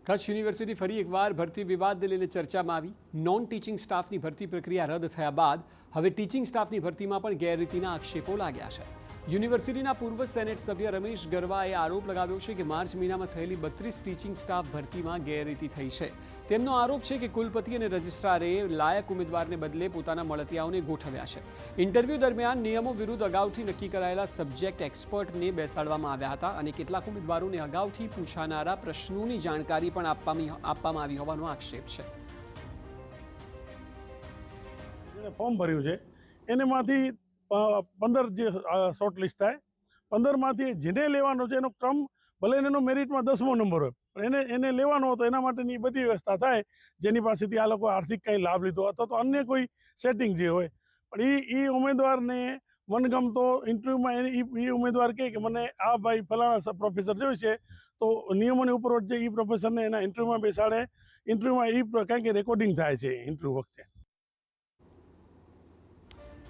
Kutch university ફરી એકવાર ભરતી વિવાદને લઈને ચર્ચામાં આવી. નોન ટીચિંગ સ્ટાફની ભરતી પ્રક્રિયા રદ થયા બાદ હવે ટીચિંગ સ્ટાફની ભરતીમાં પણ ગેરરીતિના આક્ષેપો લાગ્યા છે. યુનિવર્સિટીના પૂર્વ સેનેટ સભ્ય રમેશ ગરવાએ આરોપ લગાવ્યો છે કે માર્ચ મહિનામાં થયેલી 32 ટીચિંગ સ્ટાફ ભરતીમાં ગેરરીતિ થઈ છે. તેમનો આરોપ છે કે કુલપતિ અને રજિસ્ટ્રારે લાયક ઉમેદવારને બદલે પોતાના મળતિયાઓને ગોઠવ્યા છે. ઇન્ટરવ્યૂ દરમિયાન નિયમો વિરુદ્ધ અગાઉથી નક્કી કરાયેલા સબ્જેક્ટ એક્સપર્ટને બેસાડવામાં આવ્યા હતા અને કેટલાક ઉમેદવારોને અગાઉથી પૂછાનારા પ્રશ્નોની જાણકારી પણ આપવામાં આવી હોવાનો આક્ષેપ છે. ફોર્મ ભર્યું છે એનેમાંથી 15 જે શોર્ટ લિસ્ટ થાય, 15માંથી જેને લેવાનો છે એનો ક્રમ ભલે એનો મેરિટમાં 10મો નંબર હોય પણ એને લેવાનો હતો, એના માટેની બધી વ્યવસ્થા થાય જેની પાસેથી આ લોકો આર્થિક કંઈ લાભ લીધો અથવા તો અન્ય કોઈ સેટિંગ જે હોય. પણ એ ઉમેદવારને મનગમતો ઇન્ટરવ્યૂમાં એ ઉમેદવાર કહે કે મને આ ભાઈ ફલાણા પ્રોફેસર જોઈએ છે, તો નિયમોની ઉપર જે એ પ્રોફેસરને એના ઇન્ટરવ્યૂમાં બેસાડે. ઇન્ટરવ્યૂમાં કારણ કે રેકોર્ડિંગ થાય છે ઇન્ટરવ્યૂ વખતે.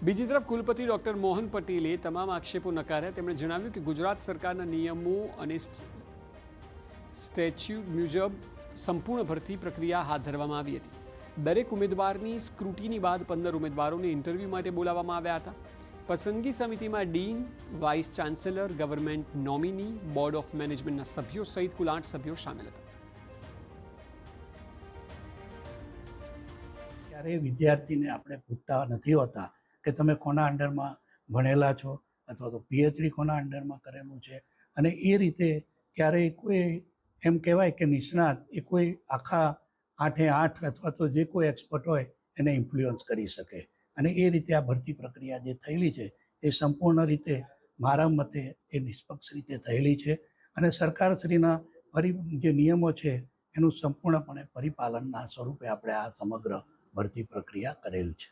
બીજી તરફ કુલપતિ ડૉક્ટર મોહન પટેલે તમામ આક્ષેપો નકાર્યા. તેમણે જણાવ્યું કે ગુજરાત સરકારના નિયમો અને સ્ટેચ્યુટ મુજબ સંપૂર્ણ ભરતી પ્રક્રિયા હાથ ધરવામાં આવી હતી. દરેક ઉમેદવારની સ્ક્રુટીની બાદ 15 ઉમેદવારોને ઇન્ટરવ્યૂ માટે બોલાવવામાં આવ્યા હતા. પસંદગી સમિતિમાં dean, vice chancellor, government nominee, board of મેનેજમેન્ટના સભ્યો સહિત કુલ 8 સભ્યો સામેલ હતા. ત્યારે વિદ્યાર્થીને આપણે પૂછતા નથી હોતા કે તમે કોના અંડરમાં ભણેલા છો અથવા તો પીએચડી કોના અંડરમાં કરેલું છે, અને એ રીતે ક્યારેય કોઈ એમ કહેવાય કે નિષ્ણાત એ કોઈ આખા 8 અથવા તો જે કોઈ એક્સપર્ટ હોય એને ઇન્ફ્લુઅન્સ કરી શકે. અને એ રીતે આ ભરતી પ્રક્રિયા જે થયેલી છે એ સંપૂર્ણ રીતે મારા મતે એ નિષ્પક્ષ રીતે થયેલી છે અને સરકારશ્રીના જે નિયમો છે એનું સંપૂર્ણપણે પરિપાલનના સ્વરૂપે આપણે આ સમગ્ર ભરતી પ્રક્રિયા કરેલ છે.